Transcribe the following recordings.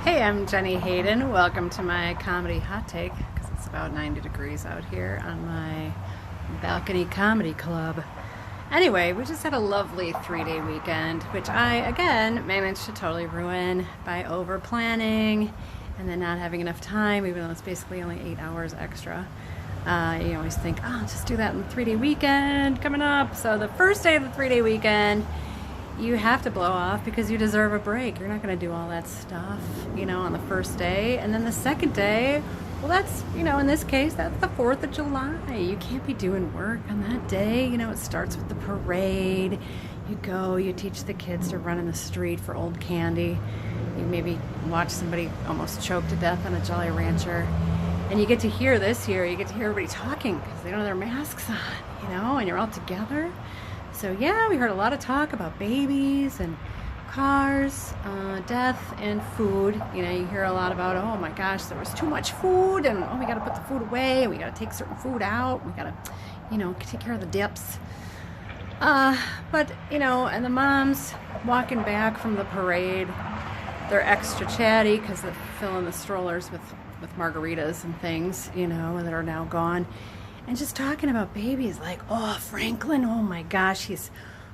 Hey, I'm Jenny Heyden. Welcome to my comedy hot take, because it's about 90 degrees out here on my balcony comedy club. Anyway, we just had a lovely 3-day weekend, which I, again, managed to totally ruin by over planning and then not having enough time, even though it's basically only 8 hours extra. You always think, oh, I'll just do that in the 3-day weekend coming up. So the first day of the 3-day weekend, you have to blow off because you deserve a break. You're not going to do all that stuff, on the first day. And then the second day, well, that's, in this case, that's the 4th of July. You can't be doing work on that day. It starts with the parade. You go, you teach the kids to run in the street for old candy. You maybe watch somebody almost choke to death on a Jolly Rancher. And you get to hear this here. You get to hear everybody talking because they don't have their masks on, and you're all together. So yeah, we heard a lot of talk about babies and cars, death, and food. You hear a lot about, oh my gosh, there was too much food, and we got to put the food away, and we got to take certain food out. We got to, take care of the dips. But and the moms walking back from the parade, they're extra chatty because they're filling the strollers with margaritas and things, that are now gone. And just talking about babies, like, oh, Franklin, oh my gosh, he's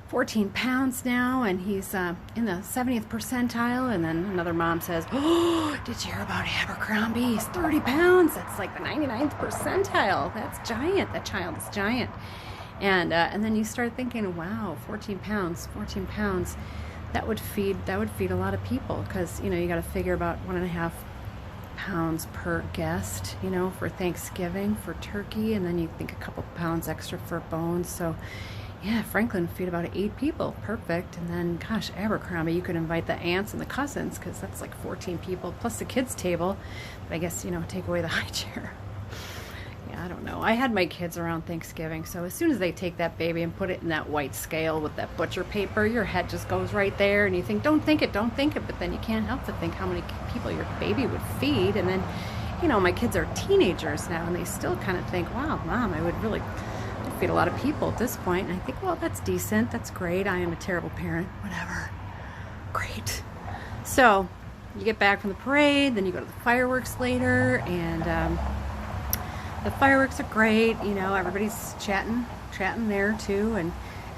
14 pounds now, and he's in the 70th percentile. And then another mom says, oh, did you hear about Abercrombie? He's 30 pounds. That's like the 99th percentile. That's giant. That child is giant. And then you start thinking, wow, 14 pounds. That would feed a lot of people, because, you got to figure about 1.5 pounds per guest, for Thanksgiving, for turkey, and then you think a couple pounds extra for bones. So yeah, Franklin would feed about 8 people. Perfect. And then, gosh, Abercrombie, you could invite the aunts and the cousins, because that's like 14 people plus the kids table. But I guess, take away the high chair. Yeah, I don't know. I had my kids around Thanksgiving, so as soon as they take that baby and put it in that white scale with that butcher paper, your head just goes right there, and you think, don't think it, but then you can't help but think how many people your baby would feed. And then, my kids are teenagers now, and they still kind of think, wow, Mom, I'd feed a lot of people at this point. And I think, well, that's decent, that's great, I am a terrible parent, whatever, great. So you get back from the parade, then you go to the fireworks later, and the fireworks are great, everybody's chatting there too, and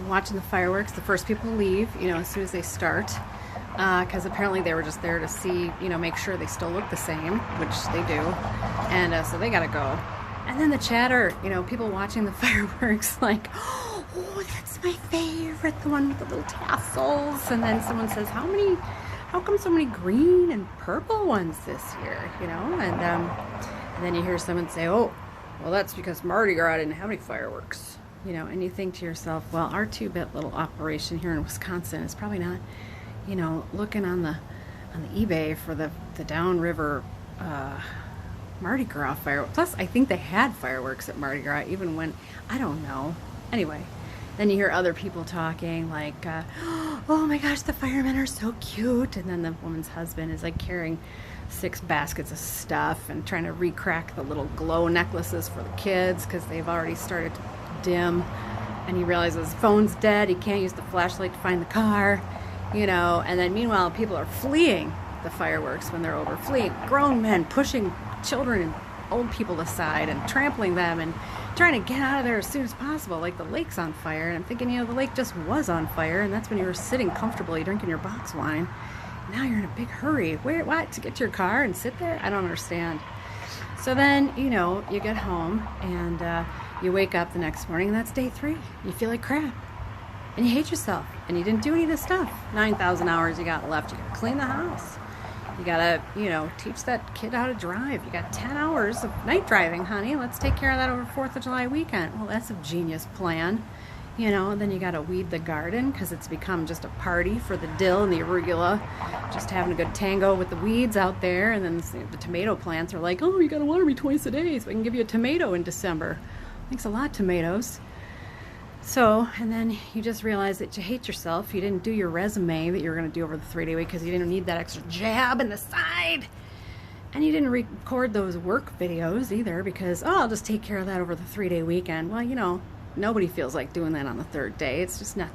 watching the fireworks. The first people to leave, as soon as they start, because apparently they were just there to see, make sure they still look the same, which they do, and so they gotta go. And then the chatter, people watching the fireworks, like, oh, that's my favorite, the one with the little tassels. And then someone says, how come so many green and purple ones this year, and then you hear someone say, oh, well, that's because Mardi Gras didn't have any fireworks, and you think to yourself, well, our 2-bit little operation here in Wisconsin is probably not, looking on the eBay for the downriver Mardi Gras fireworks. Plus, I think they had fireworks at Mardi Gras, even when, I don't know. Anyway, then you hear other people talking, like, oh my gosh, the firemen are so cute, and then the woman's husband is like carrying 6 baskets of stuff and trying to recrack the little glow necklaces for the kids because they've already started to dim, and he realizes his phone's dead, he can't use the flashlight to find the car, and then meanwhile people are fleeing the fireworks when they're over, fleeing, grown men pushing children and old people aside and trampling them and trying to get out of there as soon as possible, like the lake's on fire. And I'm thinking, the lake just was on fire, and that's when you were sitting comfortably drinking your box wine. Now you're in a big hurry. Where, what, to get to your car and sit there? I don't understand. So then, you get home, and you wake up the next morning, and that's day 3. You feel like crap, and you hate yourself, and you didn't do any of this stuff. 9,000 hours you got left. You gotta clean the house. You gotta, teach that kid how to drive. You got 10 hours of night driving, honey. Let's take care of that over 4th of July weekend. Well, that's a genius plan. And then you got to weed the garden because it's become just a party for the dill and the arugula, just having a good tango with the weeds out there. And then the tomato plants are like, oh, you got to water me twice a day so I can give you a tomato in December. Thanks a lot, tomatoes. So, and then you just realize that you hate yourself. You didn't do your resume that you were going to do over the 3-day week because you didn't need that extra jab in the side. And you didn't record those work videos either because, oh, I'll just take care of that over the 3-day weekend. Well, nobody feels like doing that on the 3rd day. It's just not